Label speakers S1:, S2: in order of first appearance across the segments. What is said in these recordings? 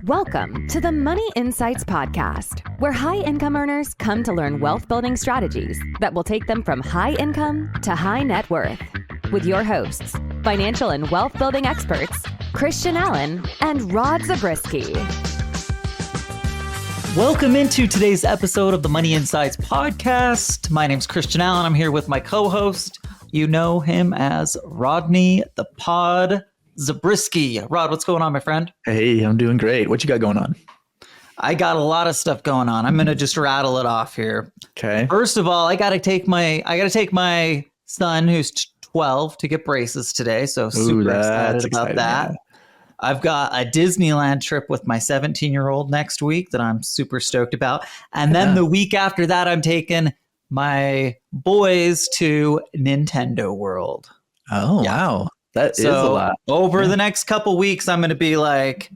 S1: Welcome to the Money Insights Podcast, where high-income earners come to learn wealth-building strategies that will take them from high income to high net worth. With your hosts, financial and wealth-building experts, Christian Allen and Rod Zabriskie.
S2: Welcome into today's episode of the Money Insights Podcast. My name's Christian Allen. I'm here with my co-host. You know him as Rodney the Pod Zabriskie. Rod, what's going on, my friend?
S3: Hey, I'm doing great. What you got going on?
S2: I got a lot of stuff going on. I'm going to just rattle it off here.
S3: Okay.
S2: First of all, I got to take my son who's 12 to get braces today. So super excited about that. Yeah. I've got a Disneyland trip with my 17-year-old next week that I'm super stoked about. And then the week after that, I'm taking my boys to Nintendo World.
S3: Oh, yeah. Wow. That is a lot.
S2: Over the next couple weeks, I'm going to be like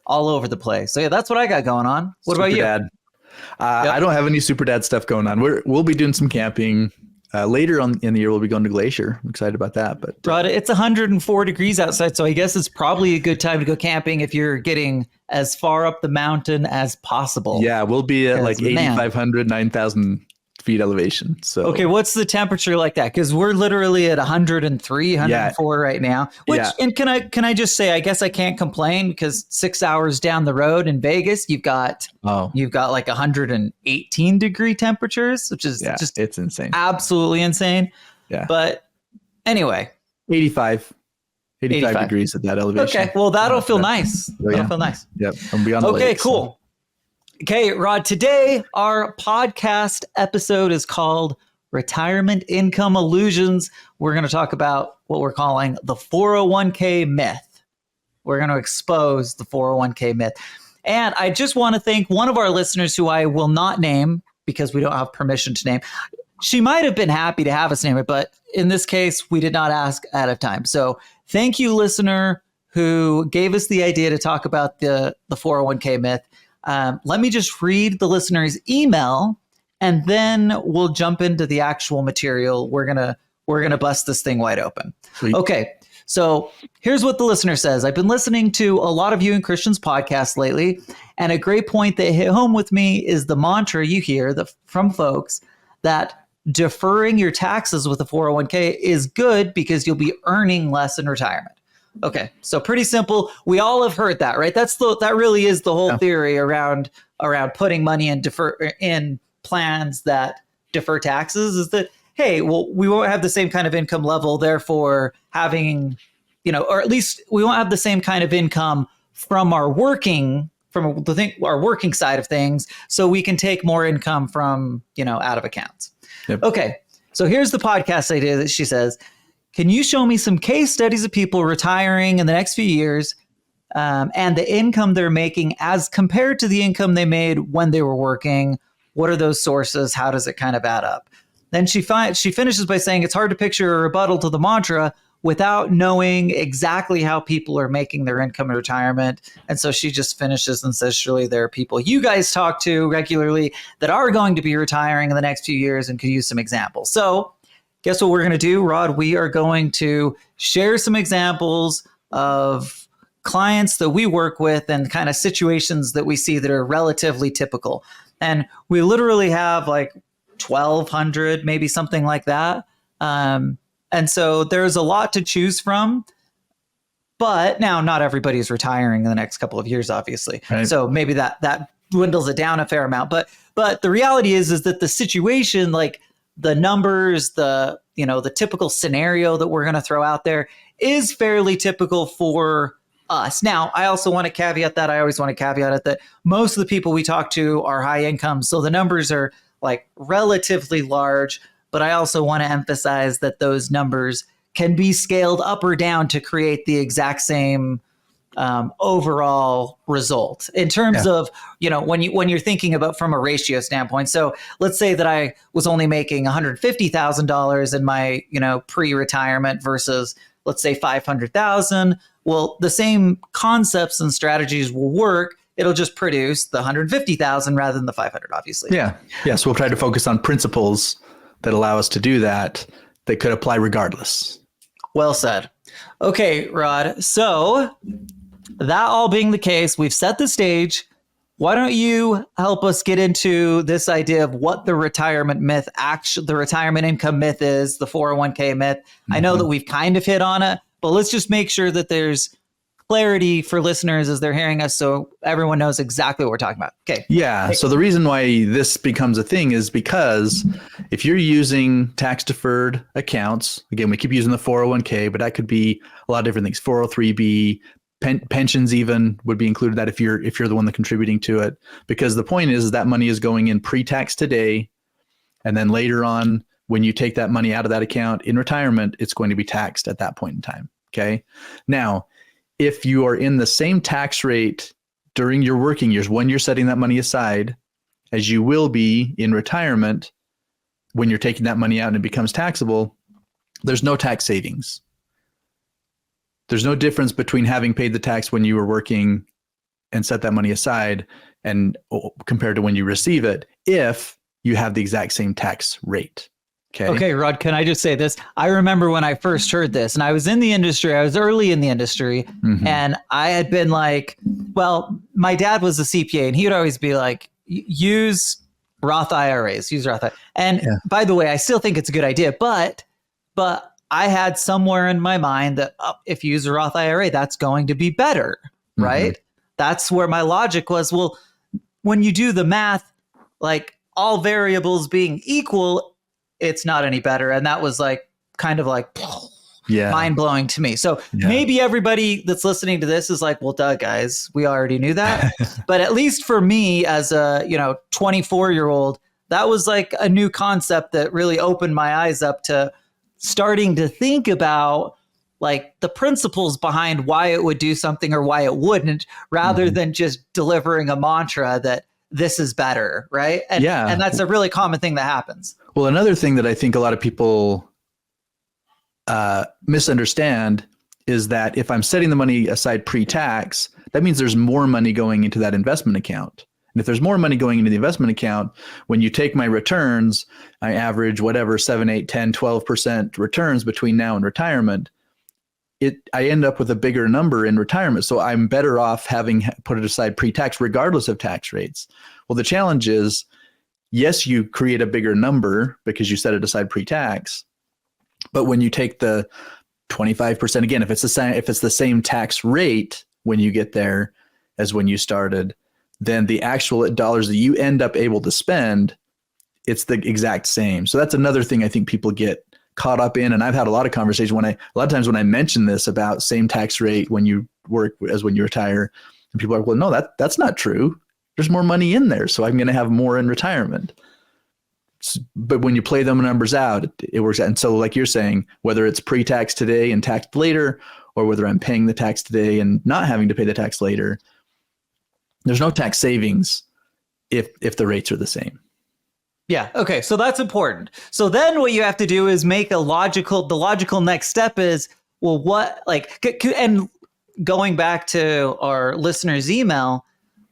S2: all over the place. So yeah, that's what I got going on. What about you?
S3: Dad. I don't have any super dad stuff going on. We'll be doing some camping. Later on in the year, we'll be going to Glacier. I'm excited about that. But
S2: Rod, it's 104 degrees outside, so I guess it's probably a good time to go camping if you're getting as far up the mountain as possible.
S3: Yeah, we'll be at like 8,500, 9,000 feet elevation. So
S2: okay, what's the temperature like that? Because we're literally at 103, 104 right now. Which and can I just say, I guess I can't complain because 6 hours down the road in Vegas, you've got like 118 degree temperatures, which is just
S3: it's insane,
S2: absolutely insane.
S3: Yeah,
S2: but anyway,
S3: 85 degrees at that elevation.
S2: Okay, well that'll feel nice. That'll feel nice.
S3: Yep, I'm beyond the
S2: okay,
S3: lake,
S2: cool.
S3: So.
S2: Okay, Rod, today our podcast episode is called Retirement Income Illusions. We're going to talk about what we're calling the 401k myth. We're going to expose the 401k myth. And I just want to thank one of our listeners who I will not name because we don't have permission to name. She might have been happy to have us name it, but in this case, we did not ask ahead of time. So thank you, listener, who gave us the idea to talk about the 401k myth. Let me just read the listener's email, and then we'll jump into the actual material. We're gonna bust this thing wide open. Sweet. Okay, so here's what the listener says. I've been listening to a lot of you and Christian's podcasts lately, and a great point that hit home with me is the mantra you hear from folks that deferring your taxes with a 401k is good because you'll be earning less in retirement. Okay, so pretty simple. We all have heard that, right? That really is the whole theory around putting money in plans that defer taxes. Is that, hey, well, we won't have the same kind of income level, therefore having, or at least we won't have the same kind of income from our working side of things, so we can take more income from out of accounts. Yep. Okay, so here's the podcast idea that she says. Can you show me some case studies of people retiring in the next few years and the income they're making as compared to the income they made when they were working? What are those sources? How does it kind of add up? Then she finishes by saying it's hard to picture a rebuttal to the mantra without knowing exactly how people are making their income in retirement. And so she just finishes and says, surely there are people you guys talk to regularly that are going to be retiring in the next few years and could use some examples. So guess what we're going to do, Rod? We are going to share some examples of clients that we work with and kind of situations that we see that are relatively typical. And we literally have like 1,200, maybe something like that. And so there's a lot to choose from. But now not everybody's retiring in the next couple of years, obviously. Right. So maybe that dwindles it down a fair amount. But the reality is that the situation, like, the numbers, the typical scenario that we're going to throw out there is fairly typical for us. Now, I also want to caveat that. I always want to caveat it that most of the people we talk to are high income. So the numbers are like relatively large. But I also want to emphasize that those numbers can be scaled up or down to create the exact same overall result in terms of, when you're thinking about from a ratio standpoint. So let's say that I was only making $150,000 in my, pre-retirement versus, let's say, $500,000. Well, the same concepts and strategies will work. It'll just produce the $150,000 rather than the $500,000, obviously. Yeah.
S3: Yes. We'll try to focus on principles that allow us to do that could apply regardless.
S2: Well said. Okay, Rod. So that all being the case, we've set the stage. Why don't you help us get into this idea of what the retirement myth, the retirement income myth is, the 401k myth? I know that we've kind of hit on it, but let's just make sure that there's clarity for listeners as they're hearing us so everyone knows exactly what we're talking about. Okay.
S3: Yeah. So the reason why this becomes a thing is because if you're using tax deferred accounts, again, we keep using the 401k, but that could be a lot of different things. 403b, pensions even would be included that if you're the one that's contributing to it, because the point is that money is going in pre-tax today. And then later on, when you take that money out of that account in retirement, it's going to be taxed at that point in time. Okay. Now, if you are in the same tax rate during your working years, when you're setting that money aside, as you will be in retirement, when you're taking that money out and it becomes taxable, there's no tax savings. There's no difference between having paid the tax when you were working and set that money aside and compared to when you receive it, if you have the exact same tax rate. Okay,
S2: Rod, can I just say this? I remember when I first heard this, and I was in the industry, I was early in the industry, and I had been like, well, my dad was a CPA, and he would always be like, use Roth IRAs, use Roth IRAs. And by the way, I still think it's a good idea, but I had somewhere in my mind that if you use a Roth IRA, that's going to be better, right? That's where my logic was, well, when you do the math, like all variables being equal, it's not any better. And that was like kind of like mind blowing to me. So maybe everybody that's listening to this is like, well, duh, guys, we already knew that. But at least for me as a 24-year-old, that was like a new concept that really opened my eyes up to starting to think about like the principles behind why it would do something or why it wouldn't, rather than just delivering a mantra that this is better, right? And that's a really common thing that happens.
S3: Well, another thing that I think a lot of people misunderstand is that if I'm setting the money aside pre-tax, that means there's more money going into that investment account. And if there's more money going into the investment account, when you take my returns, I average whatever 7, 8, 10, 12% returns between now and retirement. I end up with a bigger number in retirement. So I'm better off having put it aside pre-tax regardless of tax rates. Well, the challenge is, yes, you create a bigger number because you set it aside pre-tax. But when you take the 25%, again, if it's the same tax rate when you get there as when you started, then the actual dollars that you end up able to spend, it's the exact same. So that's another thing I think people get caught up in. And I've had a lot of conversation a lot of times when I mention this about same tax rate when you work as when you retire, and people are like, well, no, that's not true. There's more money in there, so I'm going to have more in retirement. But when you play them numbers out, it works out. And so like you're saying, whether it's pre-tax today and taxed later, or whether I'm paying the tax today and not having to pay the tax later, there's no tax savings if the rates are the same.
S2: Yeah. Okay. So that's important. So then what you have to do is make the logical next step is, well, what, like, and going back to our listeners' email,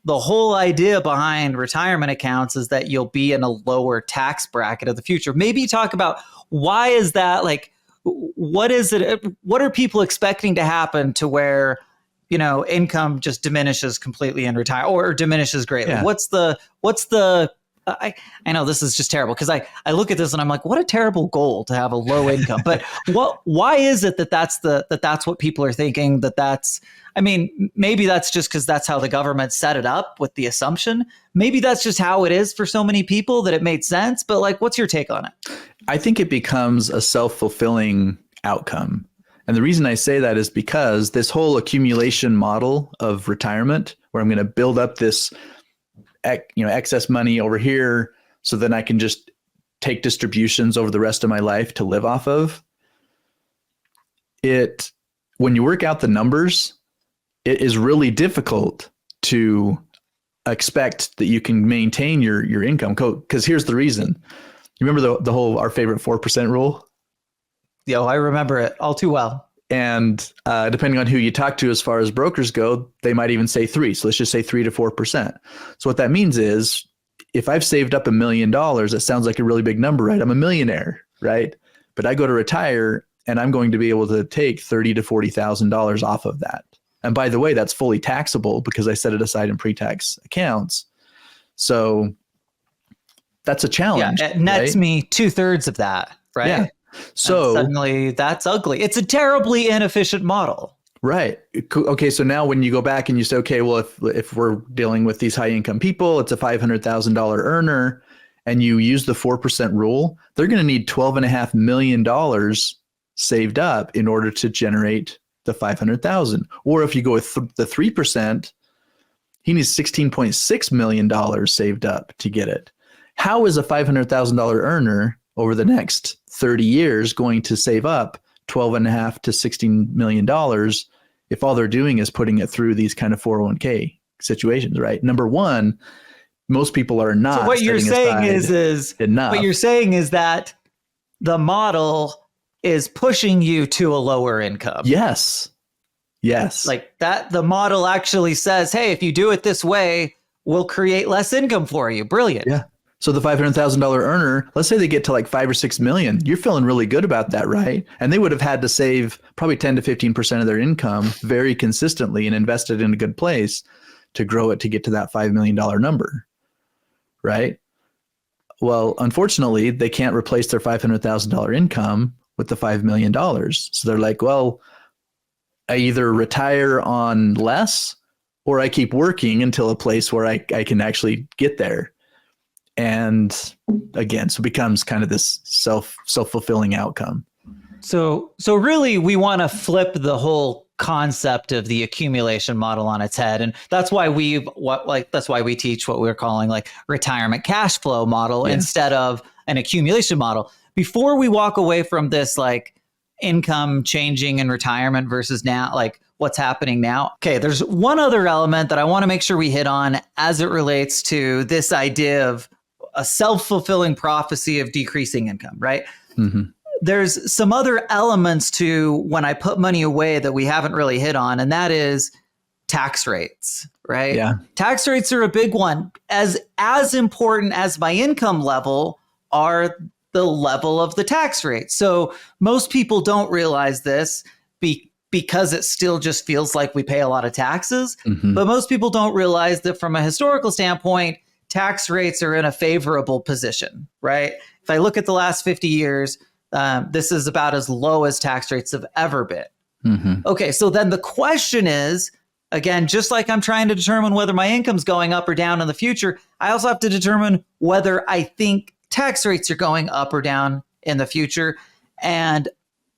S2: the whole idea behind retirement accounts is that you'll be in a lower tax bracket of the future. Maybe talk about why is that, like, what is it? What are people expecting to happen to where, income just diminishes completely in retire or diminishes greatly? Yeah. What's the I know this is just terrible because I look at this and I'm like, what a terrible goal to have a low income. But why is it that's what people are thinking maybe that's just because that's how the government set it up with the assumption. Maybe that's just how it is for so many people that it made sense. But like, what's your take on it?
S3: I think it becomes a self-fulfilling outcome. And the reason I say that is because this whole accumulation model of retirement, where I'm going to build up this excess money over here so then I can just take distributions over the rest of my life to live off of it. When you work out the numbers, it is really difficult to expect that you can maintain your income. Because here's the reason. You remember the whole, our favorite 4% rule?
S2: Yo, I remember it all too well.
S3: And depending on who you talk to as far as brokers go, they might even say 3. So let's just say 3 to 4%. So what that means is if I've saved up $1 million, that sounds like a really big number, right? I'm a millionaire, right? But I go to retire and I'm going to be able to take $30,000 to $40,000 off of that. And by the way, that's fully taxable because I set it aside in pre-tax accounts. So that's a challenge.
S2: Yeah, it nets
S3: right?
S2: me 2/3 of that, right?
S3: Yeah. So
S2: and suddenly that's ugly. It's a terribly inefficient model.
S3: right. Okay. So now when you go back and you say, okay, well, if we're dealing with these high income people, it's a $500,000 earner, and you use the 4% rule, they're going to need $12.5 million saved up in order to generate the 500,000. Or if you go with the 3%, he needs $16.6 million saved up to get it. How is a $500,000 earner over the next 30 years going to save up $12.5 to $16 million if all they're doing is putting it through these kind of 401k situations, right? Number one, most people are not.
S2: So what you're saying is
S3: enough.
S2: What you're saying is that the model is pushing you to a lower income.
S3: Yes.
S2: Like that, the model actually says, hey, if you do it this way, we'll create less income for you. Brilliant.
S3: Yeah. So the $500,000 earner, let's say they get to like 5 or 6 million, you're feeling really good about that, right? And they would have had to save probably 10 to 15% of their income very consistently and invest it in a good place to grow it to get to that $5 million number, right? Well, unfortunately, they can't replace their $500,000 income with the $5 million. So they're like, well, I either retire on less or I keep working until a place where I can actually get there. And again, so it becomes kind of this self-fulfilling outcome.
S2: So really we want to flip the whole concept of the accumulation model on its head. And that's why that's why we teach what we're calling like retirement cash flow model instead of an accumulation model. Before we walk away from this like income changing in retirement versus now, like what's happening now. Okay, there's one other element that I want to make sure we hit on as it relates to this idea of a self-fulfilling prophecy of decreasing income, right?
S3: Mm-hmm.
S2: There's some other elements to when I put money away that we haven't really hit on, and that is tax rates, right?
S3: Yeah.
S2: Tax rates are a big one. As important as my income level are the level of the tax rate. So most people don't realize this because it still just feels like we pay a lot of taxes.
S3: Mm-hmm.
S2: But most people don't realize that from a historical standpoint, tax rates are in a favorable position, right? If I look at the last 50 years, this is about as low as tax rates have ever been.
S3: Mm-hmm.
S2: Okay, so then the question is, again, just like I'm trying to determine whether my income's going up or down in the future, I also have to determine whether I think tax rates are going up or down in the future. And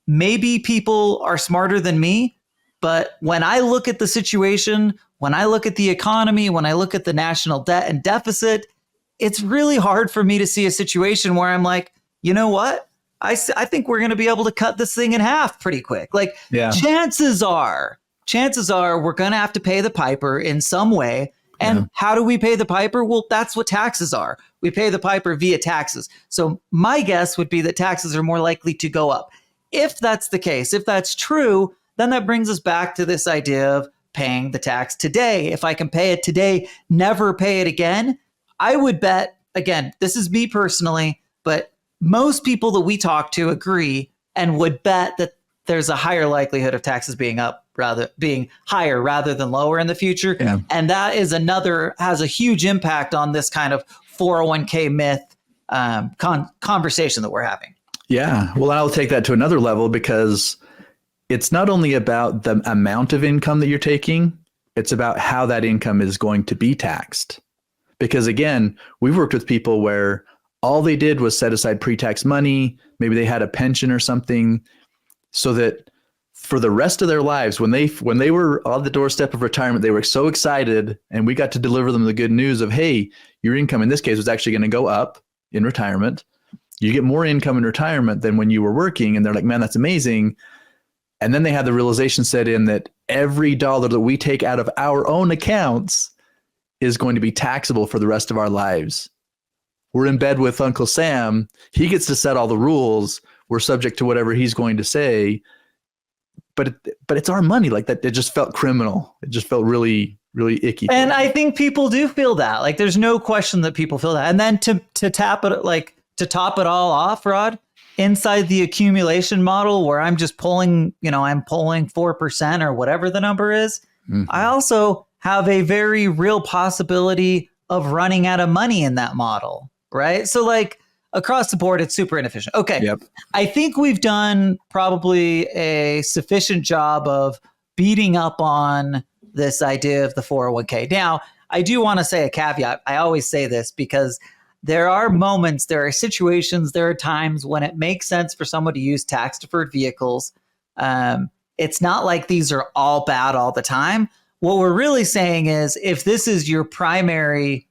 S2: maybe people are smarter than me, but when I look at the situation, when I look at the economy, when I look at the national debt and deficit, it's really hard for me to see a situation where I'm like, you know what? I think we're going to be able to cut this thing in half pretty quick. Like chances are we're going to have to pay the piper in some way. And how do we pay the piper? Well, that's what taxes are. We pay the piper via taxes. So my guess would be that taxes are more likely to go up. If that's the case, if that's true, then that brings us back to this idea of paying the tax today. If I can pay it today, never pay it again, I would bet, again, this is me personally, but most people that we talk to agree and would bet that there's a higher likelihood of taxes being higher rather than lower in the future. Yeah. And that is has a huge impact on this kind of 401k myth conversation that we're having.
S3: Yeah. Well, I'll take that to another level because it's not only about the amount of income that you're taking, it's about how that income is going to be taxed. Because again, we've worked with people where all they did was set aside pre-tax money. Maybe they had a pension or something, so that for the rest of their lives, when they were on the doorstep of retirement, they were so excited, and we got to deliver them the good news of, hey, your income in this case was actually going to go up in retirement. You get more income in retirement than when you were working. And they're like, man, that's amazing. And then they had the realization set in that every dollar that we take out of our own accounts is going to be taxable for the rest of our lives. We're in bed with Uncle Sam. He gets to set all the rules. We're subject to whatever he's going to say. But it's our money. Like that, it just felt criminal. It just felt really, really icky.
S2: And I think people do feel that. Like there's no question that people feel that. And then to top it all off, Rod, inside the accumulation model where I'm just pulling, I'm pulling 4% or whatever the number is, I also have a very real possibility of running out of money in that model, right? So like across the board, it's super inefficient. Okay.
S3: Yep.
S2: I think we've done probably a sufficient job of beating up on this idea of the 401k. Now, I do want to say a caveat. I always say this because there are moments, there are situations, there are times when it makes sense for someone to use tax deferred vehicles. It's not like these are all bad all the time. What we're really saying is if this is your primary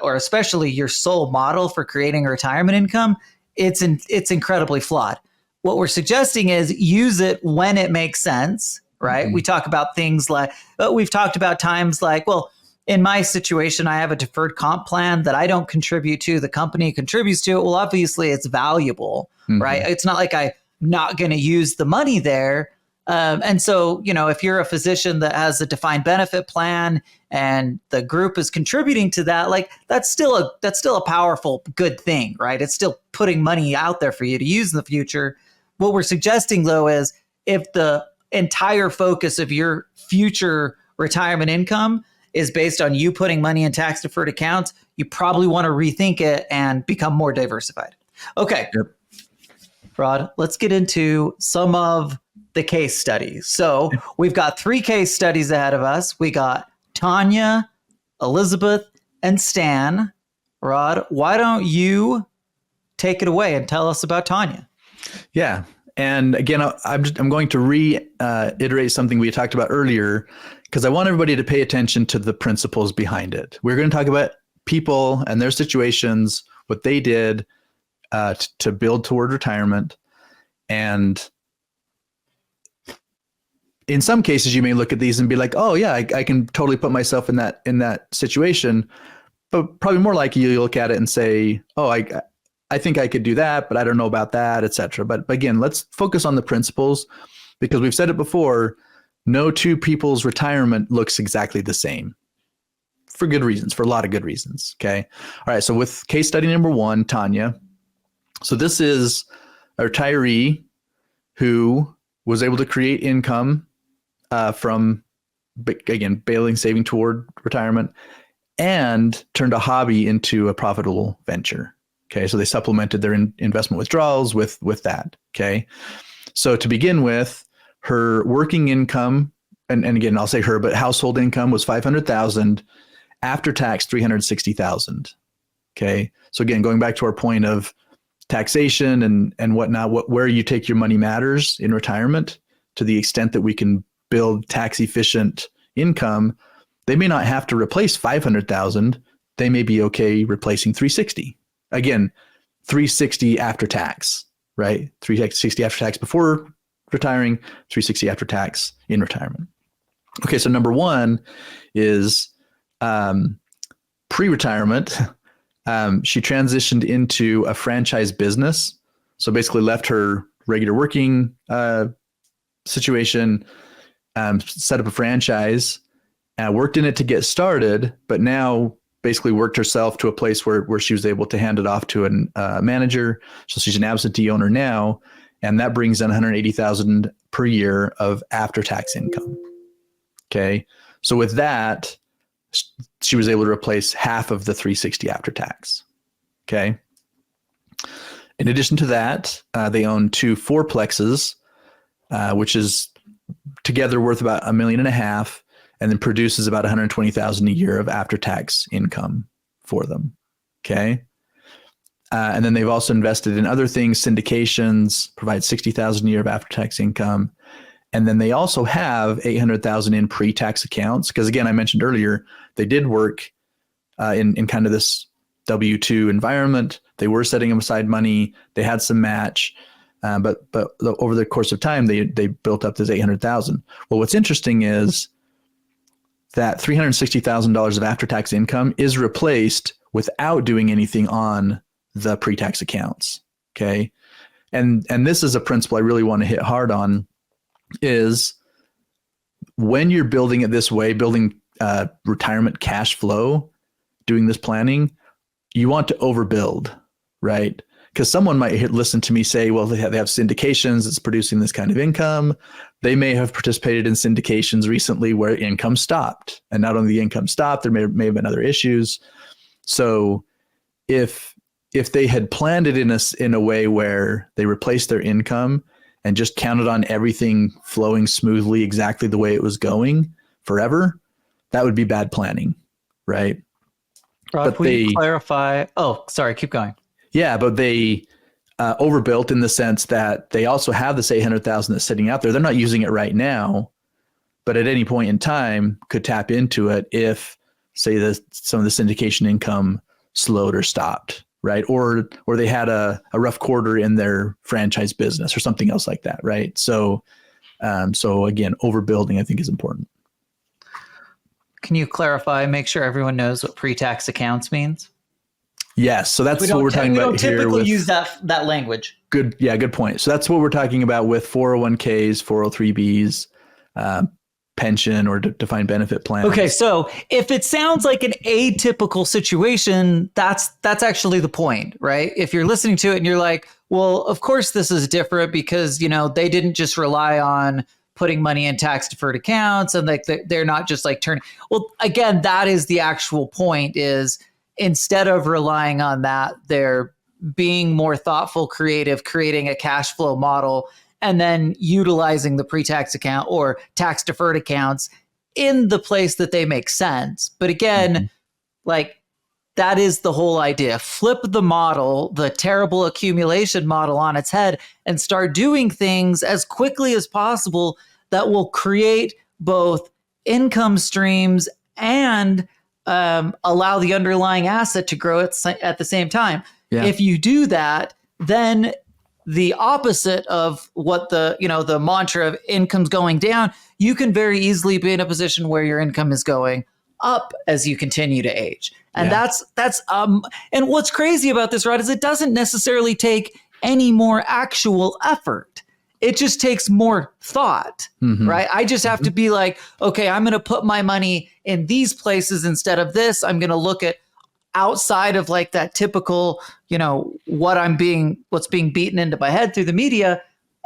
S2: or especially your sole model for creating a retirement income, it's incredibly flawed. What we're suggesting is use it when it makes sense, right? We talk about things like, we've talked about times like, well, in my situation, I have a deferred comp plan that I don't contribute to, the company contributes to it. Well, obviously it's valuable, right? It's not like I'm not going to use the money there. And so, if you're a physician that has a defined benefit plan and the group is contributing to that, like that's still a powerful, good thing, right? It's still putting money out there for you to use in the future. What we're suggesting though is if the entire focus of your future retirement income is based on you putting money in tax deferred accounts, you probably want to rethink it and become more diversified. Okay.
S3: Yep.
S2: Rod, let's get into some of the case studies. So we've got 3 case studies ahead of us. We got Tanya, Elizabeth, and Stan. Rod, why don't you take it away and tell us about Tanya?
S3: Yeah. And again, I'm going to reiterate something we talked about earlier, because I want everybody to pay attention to the principles behind it. We're going to talk about people and their situations, what they did to build toward retirement. And in some cases, you may look at these and be like, oh, yeah, I can totally put myself in that situation. But probably more likely you look at it and say, oh, I think I could do that, but I don't know about that, et cetera. But again, let's focus on the principles, because we've said it before, no two people's retirement looks exactly the same for good reasons, for a lot of good reasons. Okay. All right. So with case study number 1, Tanya. So this is a retiree who was able to create income from, again, saving toward retirement, and turned a hobby into a profitable venture. Okay. So they supplemented their investment withdrawals with that. Okay. So to begin with, her working income, and again, I'll say her, but household income was $500,000, after tax $360,000. Okay. So again, going back to our point of taxation and whatnot, where you take your money matters in retirement. To the extent that we can build tax efficient income, they may not have to replace $500,000. They may be okay replacing $360,000. Again, $360,000 after tax, right? $360,000 after tax before retiring, $360,000 after tax in retirement. Okay, so number 1 is pre-retirement. She transitioned into a franchise business. So basically left her regular working situation, set up a franchise, worked in it to get started, but now basically worked herself to a place where she was able to hand it off to a manager. So she's an absentee owner now, and that brings in $180,000 per year of after-tax income. Okay. So with that, she was able to replace half of the $360,000 after tax. Okay. In addition to that, they own 2 fourplexes, which is together worth about $1.5 million, and then produces about $120,000 a year of after-tax income for them. Okay. And then they've also invested in other things, syndications, provide $60,000 a year of after-tax income. And then they also have $800,000 in pre-tax accounts. Because again, I mentioned earlier, they did work in kind of this W-2 environment. They were setting aside money. They had some match. But over the course of time, they built up this $800,000. Well, what's interesting is that $360,000 of after-tax income is replaced without doing anything on the pre-tax accounts. Okay. And this is a principle I really want to hit hard on, is when you're building it this way, building retirement cash flow, doing this planning, you want to overbuild, right? Because someone might listen to me say, well, they have syndications that's producing this kind of income. they may have participated in syndications recently where income stopped. And not only the income stopped, there may have been other issues. So if they had planned it in a way where they replaced their income and just counted on everything flowing smoothly exactly the way it was going forever, that would be bad planning, right?
S2: Rod, will you clarify? Oh, sorry, keep going.
S3: Yeah, but they overbuilt in the sense that they also have this 800,000 that's sitting out there. They're not using it right now, but at any point in time could tap into it if, say, some of the syndication income slowed or stopped, right? Or they had a rough quarter in their franchise business or something else like that, right? So again, overbuilding I think is important.
S2: Can you clarify? Make sure everyone knows what pre-tax accounts means.
S3: Yes, so that's what we're talking about here. We don't
S2: typically use that language.
S3: Good point. So that's what we're talking about with 401ks, 403bs, pension or defined benefit plans.
S2: Okay, so if it sounds like an atypical situation, that's actually the point, right? If you're listening to it and you're like, well, of course this is different because, they didn't just rely on putting money in tax deferred accounts and like they're not just like turning. Well, again, that is the actual point is instead of relying on that, they're being more thoughtful, creative, creating a cash flow model, and then utilizing the pre-tax account or tax deferred accounts in the place that they make sense. But again, like that is the whole idea. Flip the model, the terrible accumulation model on its head and start doing things as quickly as possible that will create both income streams and allow the underlying asset to grow at the same time. Yeah. If you do that, then the opposite of what the mantra of income's going down, you can very easily be in a position where your income is going up as you continue to age. And that's and what's crazy about this, Rod, is it doesn't necessarily take any more actual effort. It just takes more thought, right? I just have to be like, okay, I'm going to put my money in these places instead of this. I'm going to look at outside of like that typical, what's being beaten into my head through the media.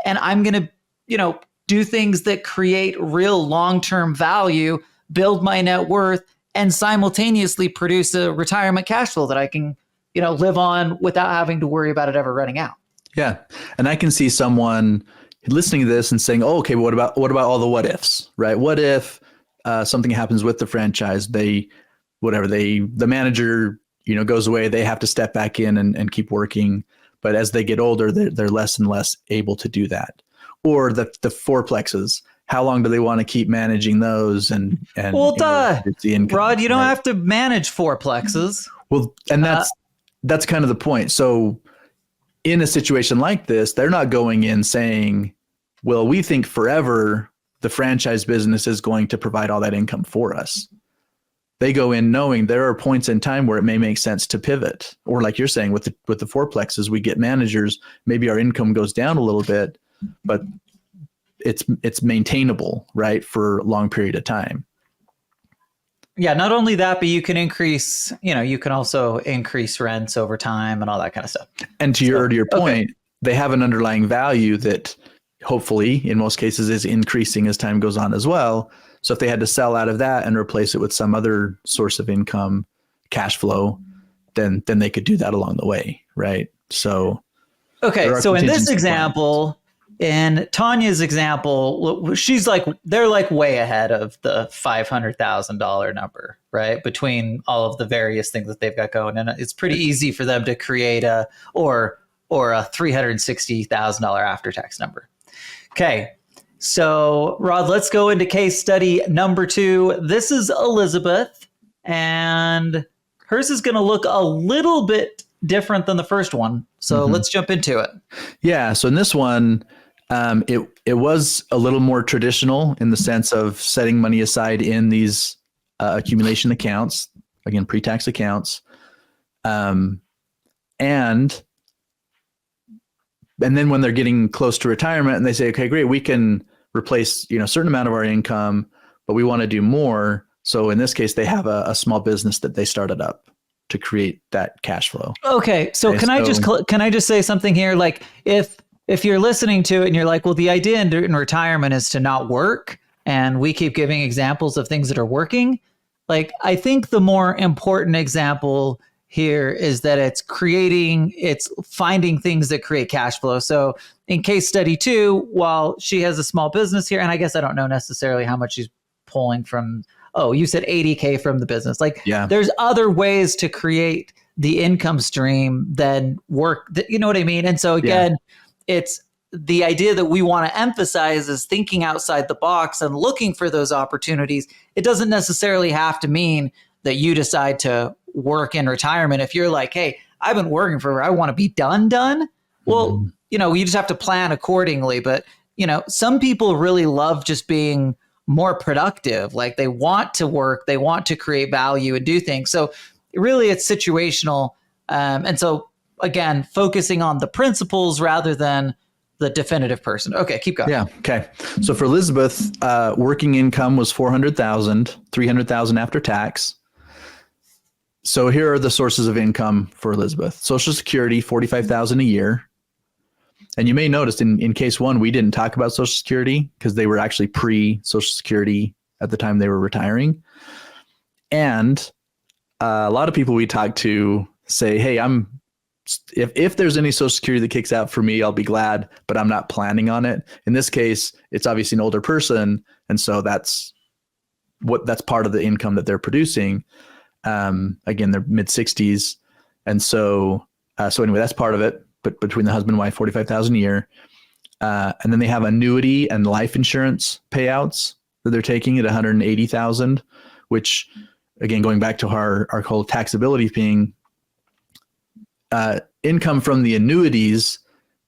S2: And I'm going to, do things that create real long-term value, build my net worth, and simultaneously produce a retirement cash flow that I can, live on without having to worry about it ever running out.
S3: Yeah. And I can see someone listening to this and saying, oh, okay, but what about all the what ifs, right? What if something happens with the franchise? The manager, goes away, they have to step back in and keep working. But as they get older, they're less and less able to do that. Or the fourplexes, how long do they want to keep managing those? And
S2: the income, Rod, you don't have to manage fourplexes.
S3: Well, and that's kind of the point. So in a situation like this, they're not going in saying, well, we think forever the franchise business is going to provide all that income for us. They go in knowing there are points in time where it may make sense to pivot. Or like you're saying with the fourplexes, we get managers, maybe our income goes down a little bit, but it's maintainable, right, for a long period of time.
S2: Yeah, not only that, but you can increase, you can also increase rents over time and all that kind of stuff.
S3: And to your point, they have an underlying value that hopefully in most cases is increasing as time goes on as well. So if they had to sell out of that and replace it with some other source of income, cash flow, then they could do that along the way, right? So
S2: so in this example, in Tanya's example, she's like, they're like way ahead of the $500,000 number, right? Between all of the various things that they've got going. And it's pretty easy for them to create a $360,000 after-tax number. Okay. So Rod, let's go into case study number 2. This is Elizabeth, and hers is going to look a little bit different than the first one. So let's jump into it.
S3: Yeah. So in this one, it was a little more traditional in the sense of setting money aside in these accumulation accounts, again, pre-tax accounts. And then when they're getting close to retirement and they say, okay, great, we can replace, a certain amount of our income, but we want to do more. So in this case, they have a small business that they started up to create that cash flow.
S2: Okay. So can I just say something here? Like if if you're listening to it and you're like, well, the idea in retirement is to not work, and we keep giving examples of things that are working, like, I think the more important example here is that it's finding things that create cash flow. So in case study 2, while she has a small business here, and I guess I don't know necessarily how much she's pulling from, you said 80K from the business. Like, there's other ways to create the income stream than work, you know what I mean? And so again, it's the idea that we want to emphasize is thinking outside the box and looking for those opportunities. It doesn't necessarily have to mean that you decide to work in retirement. If you're like, hey, I've been working forever, I want to be done. Well, you just have to plan accordingly. But, some people really love just being more productive. Like, they want to work, they want to create value and do things. So really it's situational. And so again, focusing on the principles rather than the definitive person. Okay, keep going.
S3: Yeah. Okay. So for Elizabeth, working income was 400,000, 300,000 after tax. So here are the sources of income for Elizabeth. Social Security, 45,000 a year. And you may notice in case 1, we didn't talk about Social Security because they were actually pre-Social Security at the time they were retiring. And a lot of people we talk to say, hey, if there's any Social Security that kicks out for me, I'll be glad, but I'm not planning on it. In this case, it's obviously an older person. And so that's part of the income that they're producing. Again, they're mid 60s. And so anyway, that's part of it. But between the husband and wife, 45,000 a year. And then they have annuity and life insurance payouts that they're taking at 180,000, which again, going back to our whole taxability thing, income from the annuities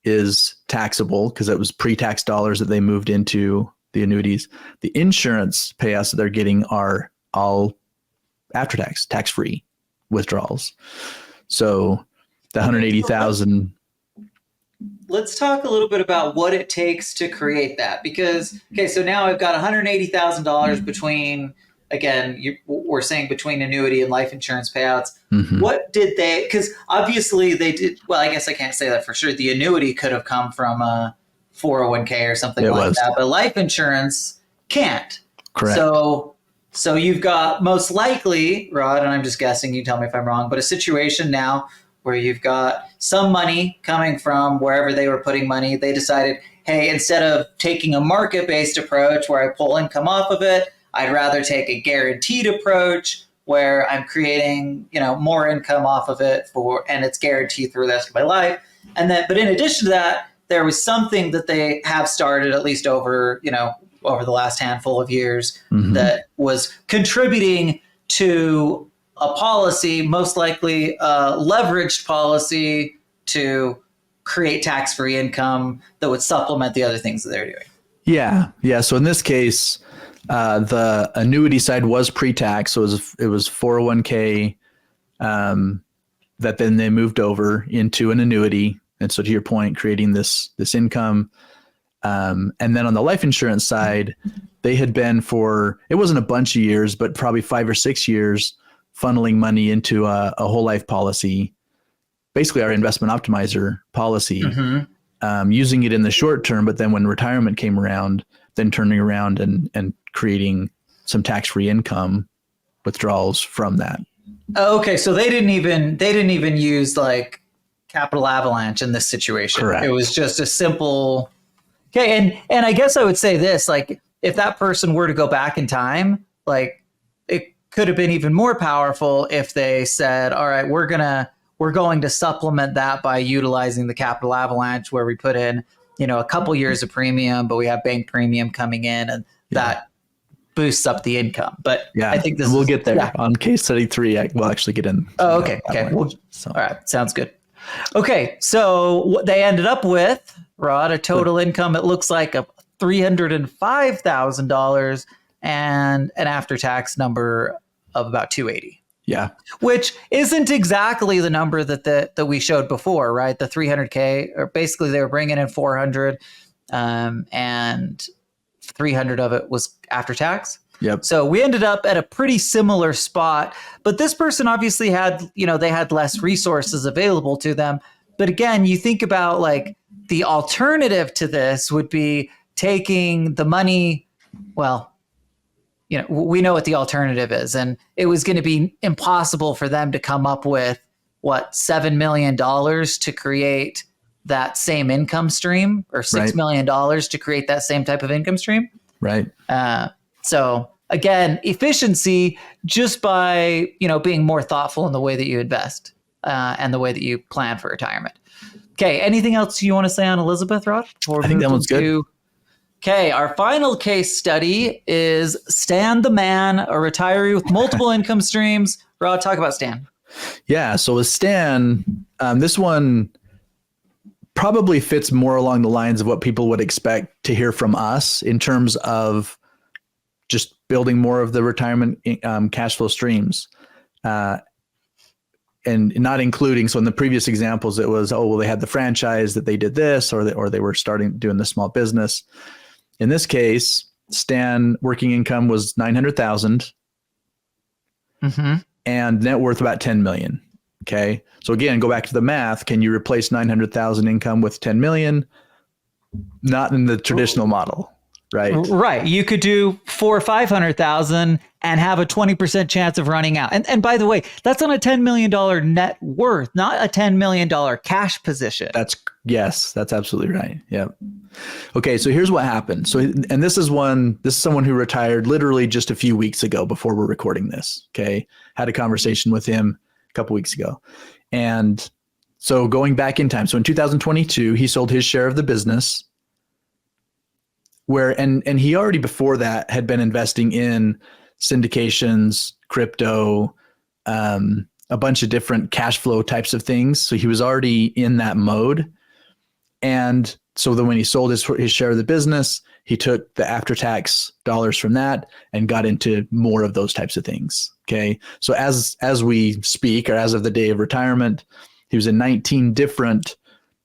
S3: is taxable because it was pre-tax dollars that they moved into the annuities. The insurance payouts that they're getting are all after tax, tax-free withdrawals. So the 180,000.
S2: Let's talk a little bit about what it takes to create that, because, okay, so now I've got $180,000 between, again, we're saying between annuity and life insurance payouts. Mm-hmm. What did they, because obviously they did, well, I guess I can't say that for sure. The annuity could have come from a 401k or something that, but life insurance can't.
S3: Correct.
S2: So you've got most likely, Rod, and I'm just guessing, you tell me if I'm wrong, but a situation now where you've got some money coming from wherever they were putting money. They decided, hey, instead of taking a market-based approach where I pull income off of it, I'd rather take a guaranteed approach where I'm creating, more income off of it and it's guaranteed through the rest of my life. But in addition to that, there was something that they have started, at least over the last handful of years, mm-hmm. that was contributing to a policy, most likely a leveraged policy, to create tax-free income that would supplement the other things that they're doing.
S3: Yeah. So in this case, the annuity side was pre-tax. So it was 401k that then they moved over into an annuity. And so to your point, creating this income. And then on the life insurance side, they had been it wasn't a bunch of years, but probably 5 or 6 years, funneling money into a whole life policy, basically our investment optimizer policy, mm-hmm. Using it in the short term, but then when retirement came around, then turning around and creating some tax-free income withdrawals from that.
S2: Okay, so they didn't even use like capital avalanche in this situation.
S3: Correct.
S2: It was just a simple. Okay, and I guess I would say this, like, if that person were to go back in time, like, it could have been even more powerful if they said, all right, we're going to supplement that by utilizing the capital avalanche, where we put in, a couple years of premium, but we have bank premium coming in, and that boosts up the income. But yeah, I think
S3: we'll get there on case study 3. We'll actually get in.
S2: Oh, okay. All right. Sounds good. Okay. So what they ended up with, Rod, a total income, it looks like a $305,000 and an after-tax number of about 280.
S3: Yeah.
S2: Which isn't exactly the number that we showed before, right? The 300K, or basically they were bringing in 400, and 300 of it was after tax.
S3: Yep.
S2: So we ended up at a pretty similar spot, but this person obviously had, they had less resources available to them. But again, you think about like the alternative to this would be taking the money. Well, we know what the alternative is, and it was going to be impossible for them to come up with $7 million to create that same income stream, or $6 million to create that same type of income stream.
S3: Right.
S2: So again, efficiency just by, being more thoughtful in the way that you invest and the way that you plan for retirement. Okay. Anything else you want to say on Elizabeth, Rod?
S3: I think that one's good.
S2: Okay. Our final case study is Stan the man, a retiree with multiple income streams. Rod, talk about Stan.
S3: Yeah. So with Stan, this one probably fits more along the lines of what people would expect to hear from us in terms of just building more of the retirement cash flow streams, and not including. So in the previous examples, it was, they had the franchise that they did this, or they were starting doing the small business. In this case, Stan working income was $900,000, and net worth about $10 million. Okay. So again, go back to the math. Can you replace 900,000 income with 10 million? Not in the traditional model, right?
S2: Right. You could do 400,000 or 500,000 and have a 20% chance of running out. And by the way, that's on a $10 million net worth, not a $10 million cash position.
S3: That's absolutely right. Yeah. Okay. So here's what happened. So, and this is someone who retired literally just a few weeks ago before we're recording this. Okay. Had a conversation with him a couple weeks ago. And so going back in time, so in 2022, he sold his share of the business and he already before that had been investing in syndications, crypto, a bunch of different cash flow types of things. So he was already in that mode. And so then when he sold his share of the business, he took the after-tax dollars from that and got into more of those types of things. Okay. So as we speak, or as of the day of retirement, he was in 19 different,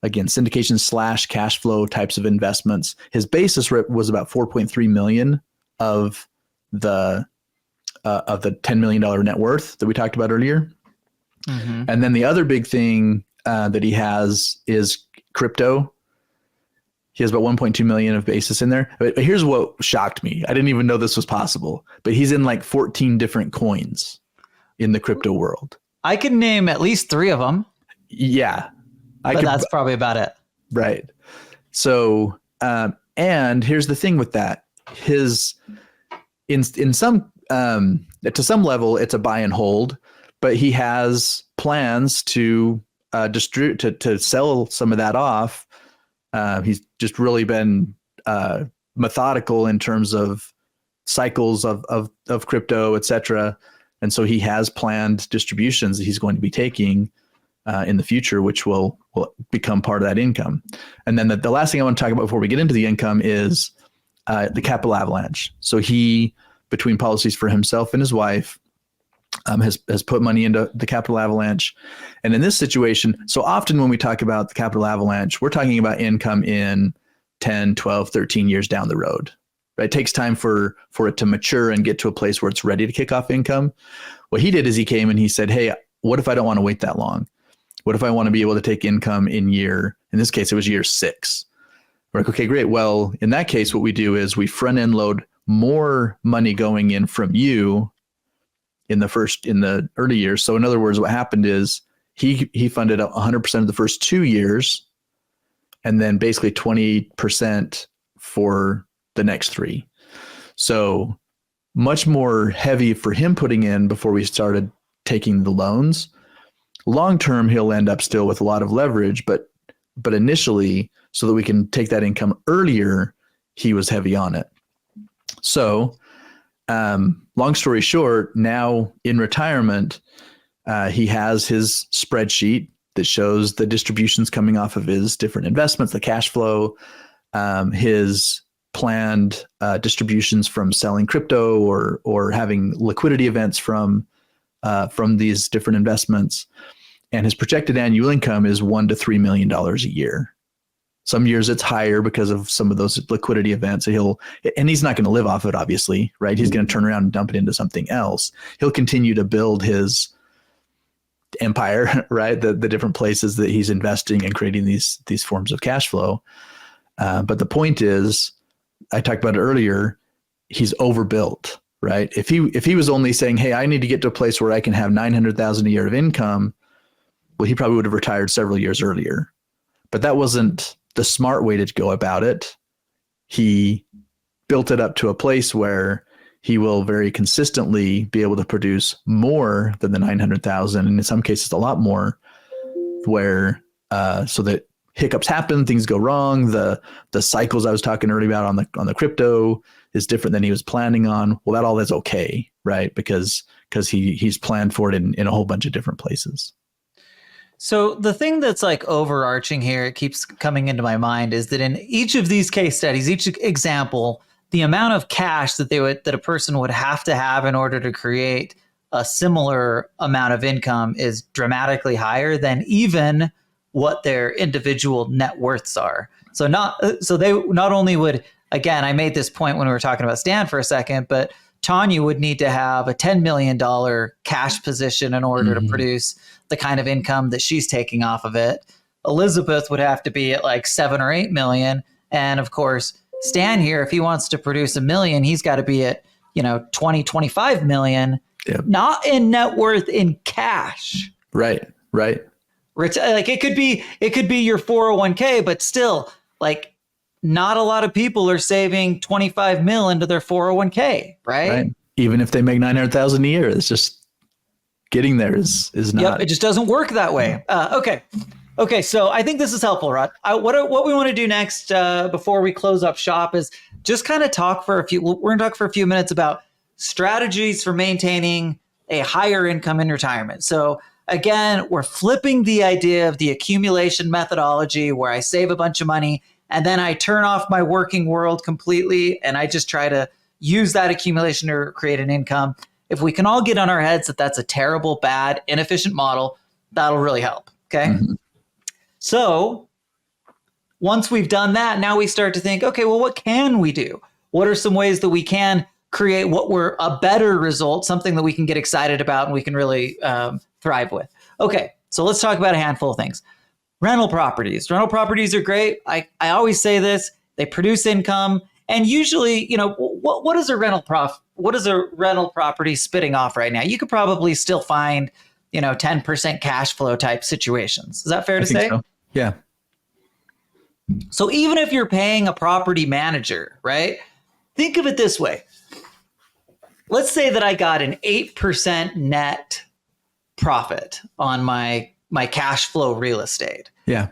S3: again, syndication / cash flow types of investments. His basis was about 4.3 million of the $10 million net worth that we talked about earlier. And then the other big thing that he has is crypto. He has about 1.2 million of basis in there. But here's what shocked me. I didn't even know this was possible, but he's in like 14 different coins in the crypto world.
S2: I can name at least 3 of them.
S3: Yeah.
S2: That's probably about it.
S3: Right. So, and here's the thing with that. In some, to some level, it's a buy and hold, but he has plans to to sell some of that off. He's just really been methodical in terms of cycles of crypto, et cetera. And so he has planned distributions that he's going to be taking in the future, which will become part of that income. And then the last thing I want to talk about before we get into the income is the capital avalanche. So he, between policies for himself and his wife, has put money into the capital avalanche. And in this situation, so often when we talk about the capital avalanche, we're talking about income in 10, 12, 13 years down the road. Right? It takes time for it to mature and get to a place where it's ready to kick off income. What he did is he came and he said, hey, what if I don't want to wait that long? What if I want to be able to take income in this case, it was year 6. We're like, okay, great. Well, in that case, what we do is we front end load more money going in from you in the early years. So in other words, what happened is he funded 100% of the first 2 years and then basically 20% for the next 3. So much more heavy for him putting in before we started taking the loans. Long term, he'll end up still with a lot of leverage, but initially, so that we can take that income earlier, he was heavy on it. So long story short, now in retirement, he has his spreadsheet that shows the distributions coming off of his different investments, the cash flow, his planned distributions from selling crypto or having liquidity events from these different investments. And his projected annual income is $1 to $3 million a year. Some years it's higher because of some of those liquidity events. And he's not going to live off it, obviously, right? He's going to turn around and dump it into something else. He'll continue to build his empire, right? The different places that he's investing and creating these forms of cash flow. But the point is, I talked about it earlier, he's overbuilt, right? If he was only saying, hey, I need to get to a place where I can have 900,000 a year of income, well, he probably would have retired several years earlier. But that wasn't the smart way to go about it. He built it up to a place where he will very consistently be able to produce more than the 900,000, and in some cases a lot more, where so that hiccups happen, things go wrong. The cycles I was talking earlier about on the crypto is different than he was planning on. Well, that all is okay, right? Because he's planned for it in a whole bunch of different places.
S2: So the thing that's like overarching here, it keeps coming into my mind, is that in each of these case studies, each example, the amount of cash that a person would have to have in order to create a similar amount of income is dramatically higher than even what their individual net worths are. So they not only would, again, I made this point when we were talking about Stan for a second, but Tanya would need to have a $10 million cash position in order to produce the kind of income that she's taking off of it. Elizabeth would have to be at like 7 or 8 million. And of course, Stan here, if he wants to produce $1 million, he's got to be at, 20, 25 million, not in net worth, in cash.
S3: Right.
S2: Like it could be your 401k, but still, like, not a lot of people are saving 25 mil into their 401k, right?
S3: Even if they make 900,000 a year, it's just getting there is not.
S2: Yep, it just doesn't work that way. Okay. So I think this is helpful, Rod. What we want to do next before we close up shop is just kind of talk for we're going to talk for a few minutes about strategies for maintaining a higher income in retirement. So again, we're flipping the idea of the accumulation methodology where I save a bunch of money and then I turn off my working world completely and I just try to use that accumulation to create an income. If we can all get on our heads that that's a terrible, bad, inefficient model, that'll really help. Okay. Mm-hmm. So once we've done that, now we start to think, okay, well, what can we do? What are some ways that we can create what were a better result, something that we can get excited about and we can really thrive with? Okay, so let's talk about a handful of things. Rental properties. Rental properties are great. I always say this, they produce income. And usually, what is a rental property spitting off right now? You could probably still find 10% cash flow type situations. Is that fair to say?
S3: So. Yeah.
S2: So even if you're paying a property manager, right? Think of it this way. Let's say that I got an 8% net profit on my cash flow real estate.
S3: Yeah.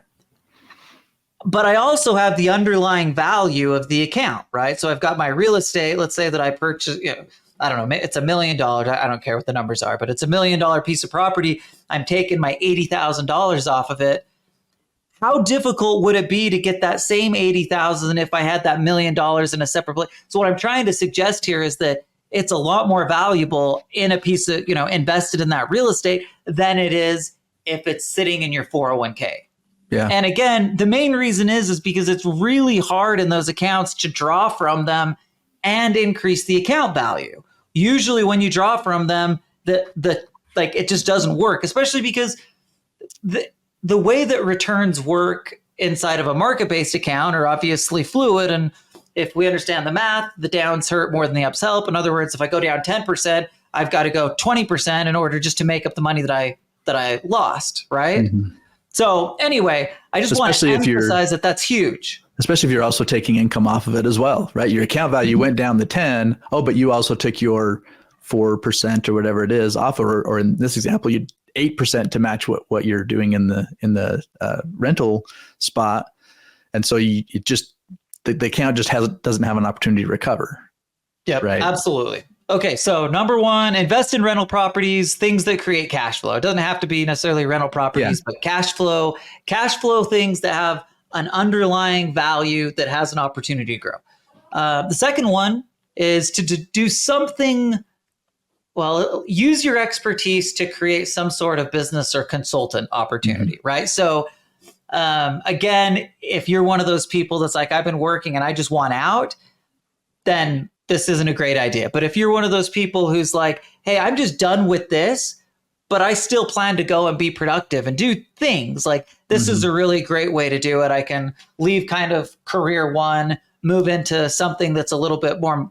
S2: But I also have the underlying value of the account, right? So I've got my real estate. Let's say that I purchased, I don't know, it's $1 million. I don't care what the numbers are, but it's $1 million piece of property. I'm taking my $80,000 off of it. How difficult would it be to get that same $80,000 if I had that $1 million in a separate place? So what I'm trying to suggest here is that it's a lot more valuable in a piece of, invested in that real estate than it is if it's sitting in your 401k.
S3: Yeah.
S2: And again, the main reason is because it's really hard in those accounts to draw from them and increase the account value. Usually when you draw from them, it just doesn't work, especially because the way that returns work inside of a market-based account are obviously fluid. And if we understand the math, the downs hurt more than the ups help. In other words, if I go down 10%, I've got to go 20% in order just to make up the money that I lost, right? Mm-hmm. So anyway, I just want to emphasize that that's huge.
S3: Especially if you're also taking income off of it as well, right? Your account value went down to 10. Oh, but you also took your 4% or whatever it is off, or in this example, you 8% to match what you're doing in the rental spot, and so the account just doesn't have an opportunity to recover.
S2: Yeah, right. Absolutely. Okay, so number one, invest in rental properties, things that create cash flow. It doesn't have to be necessarily rental properties, but cash flow things that have an underlying value that has an opportunity to grow. The second one is to do something. Well, use your expertise to create some sort of business or consultant opportunity, right? So again, if you're one of those people that's like, I've been working and I just want out, then this isn't a great idea. But if you're one of those people who's like, hey, I'm just done with this, but I still plan to go and be productive and do things. Like this is a really great way to do it. I can leave kind of career one, move into something that's a little bit more,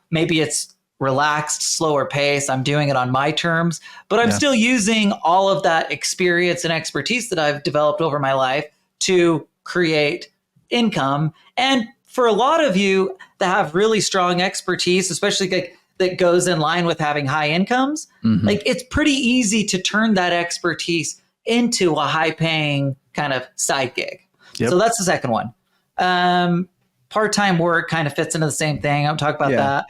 S2: maybe it's relaxed, slower pace. I'm doing it on my terms, but I'm still using all of that experience and expertise that I've developed over my life to create income. And for a lot of you that have really strong expertise, especially like that goes in line with having high incomes, like it's pretty easy to turn that expertise into a high paying kind of side gig. So that's the second one. Part-time work kind of fits into the same thing. I'll talk about that.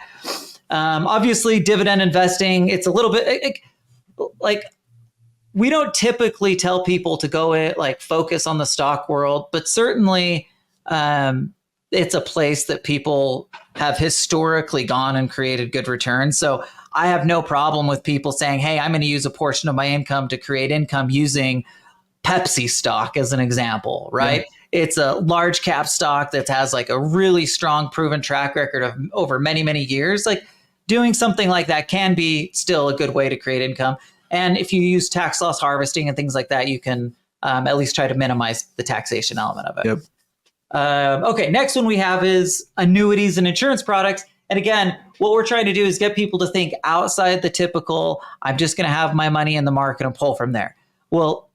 S2: Obviously dividend investing, it's a little bit like we don't typically tell people to go focus on the stock world, but certainly it's a place that people have historically gone and created good returns. So I have no problem with people saying, hey, I'm going to use a portion of my income to create income using Pepsi stock as an example, right? It's a large cap stock that has like a really strong proven track record of over many, many years. Like doing something like that can be still a good way to create income. And if you use tax loss harvesting and things like that, you can at least try to minimize the taxation element of it. Okay, next one we have is annuities and insurance products. And again, what we're trying to do is get people to think outside the typical, I'm just going to have my money in the market and pull from there. Well,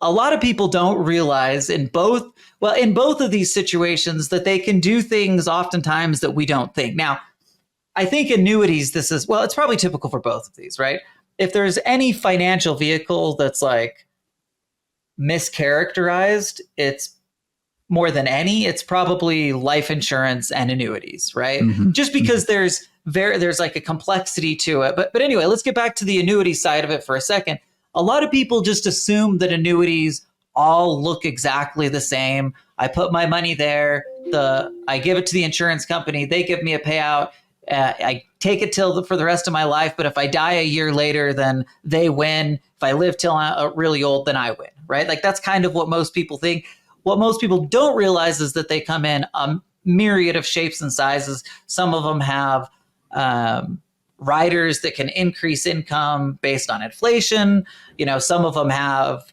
S2: a lot of people don't realize in both of these situations that they can do things oftentimes that we don't think. Now, I think annuities, it's probably typical for both of these, right? If there's any financial vehicle that's like mischaracterized, it's more than any, it's probably life insurance and annuities, right? Just because there's like a complexity to it. But anyway, let's get back to the annuity side of it for a second. A lot of people just assume that annuities all look exactly the same. I put my money there, I give it to the insurance company, they give me a payout. I take it for the rest of my life, but if I die a year later, then they win. If I live till I'm really old, then I win, right? Like that's kind of what most people think. What most people don't realize is that they come in a myriad of shapes and sizes. Some of them have riders that can increase income based on inflation. Some of them have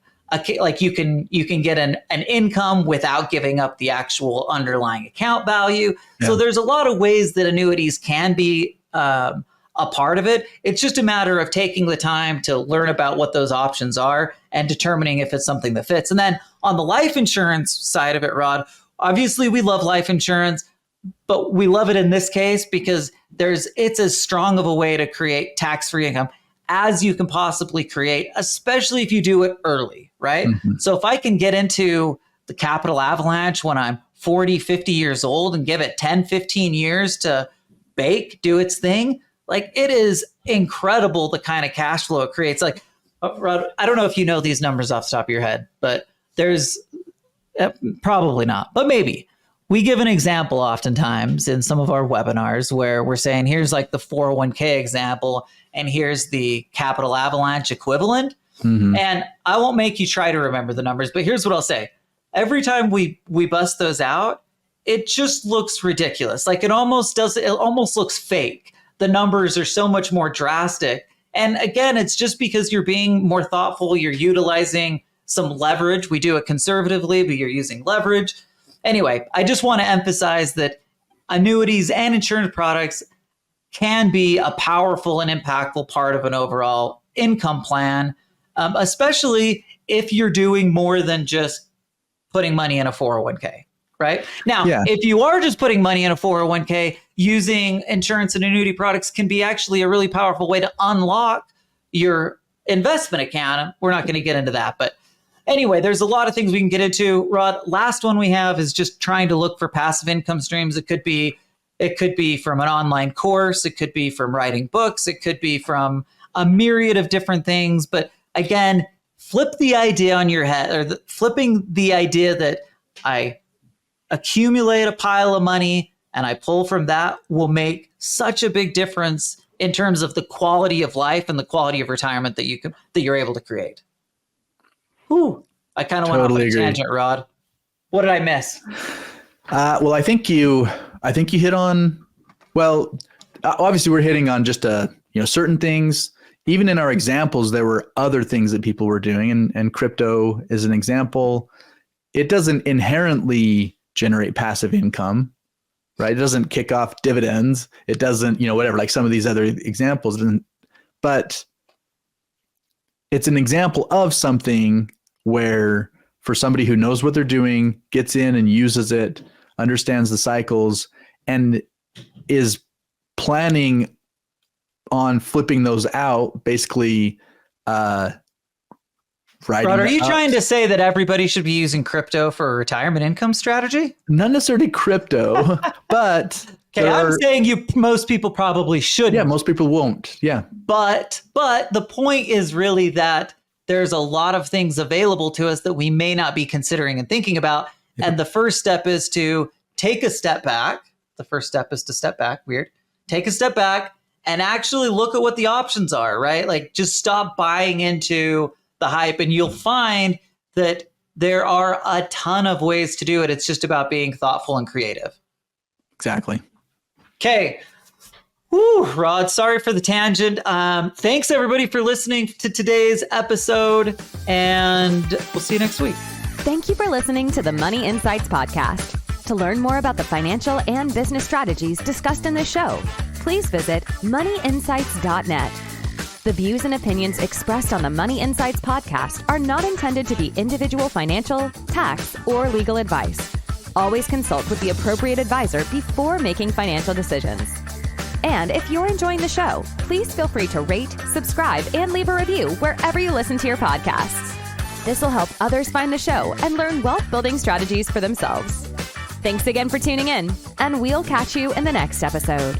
S2: you can get an income without giving up the actual underlying account value. So there's a lot of ways that annuities can be a part of it. It's just a matter of taking the time to learn about what those options are and determining if it's something that fits. And then on the life insurance side of it, Rod, obviously we love life insurance, but we love it in this case because it's as strong of a way to create tax-free income as you can possibly create, especially if you do it early, right? So if I can get into the capital avalanche when I'm 40, 50 years old and give it 10, 15 years to do its thing, like it is incredible the kind of cash flow it creates. Like, Rod, I don't know if you know these numbers off the top of your head, but there's probably not, but maybe. We give an example oftentimes in some of our webinars where we're saying, here's like the 401k example, and here's the capital avalanche equivalent. And I won't make you try to remember the numbers, but here's what I'll say. Every time we bust those out, it just looks ridiculous. Like it almost looks fake. The numbers are so much more drastic. And again, it's just because you're being more thoughtful. You're utilizing some leverage. We do it conservatively, but you're using leverage. Anyway, I just want to emphasize that annuities and insurance products can be a powerful and impactful part of an overall income plan, especially if you're doing more than just putting money in a 401k, right? Now, if you are just putting money in a 401k, using insurance and annuity products can be actually a really powerful way to unlock your investment account. We're not going to get into that, but anyway, there's a lot of things we can get into. Rod, last one we have is just trying to look for passive income streams. It could be from an online course. It could be from writing books. It could be from a myriad of different things. But again, flip the idea on your head, or flipping the idea that I accumulate a pile of money and I pull from that will make such a big difference in terms of the quality of life and the quality of retirement that you're able to create. Whew. I kind of went off on a tangent, Rod. What did I miss?
S3: Well, I think you hit on, obviously we're hitting on just, certain things even in our examples, there were other things that people were doing, and crypto is an example. It doesn't inherently generate passive income, right? It doesn't kick off dividends. It doesn't, whatever, like some of these other examples. But it's an example of something where for somebody who knows what they're doing, gets in and uses it, understands the cycles, and is planning on flipping those out, basically riding.
S2: Rod, are you trying to say that everybody should be using crypto for a retirement income strategy?
S3: Not necessarily crypto, but
S2: okay, I'm saying most people probably shouldn't.
S3: Yeah, most people won't. Yeah.
S2: But the point is really that there's a lot of things available to us that we may not be considering and thinking about. Yeah. And the first step is to take a step back. The first step is to step back. Weird. Take a step back and actually look at what the options are, right? Like just stop buying into the hype and you'll find that there are a ton of ways to do it. It's just about being thoughtful and creative.
S3: Exactly.
S2: Okay. Whew, Rod, sorry for the tangent. Thanks everybody for listening to today's episode, and we'll see you next week.
S1: Thank you for listening to the Money Insights Podcast. To learn more about the financial and business strategies discussed in this show, please visit moneyinsights.net. The views and opinions expressed on the Money Insights Podcast are not intended to be individual financial, tax, or legal advice. Always consult with the appropriate advisor before making financial decisions. And if you're enjoying the show, please feel free to rate, subscribe, and leave a review wherever you listen to your podcasts. This will help others find the show and learn wealth-building strategies for themselves. Thanks again for tuning in, and we'll catch you in the next episode.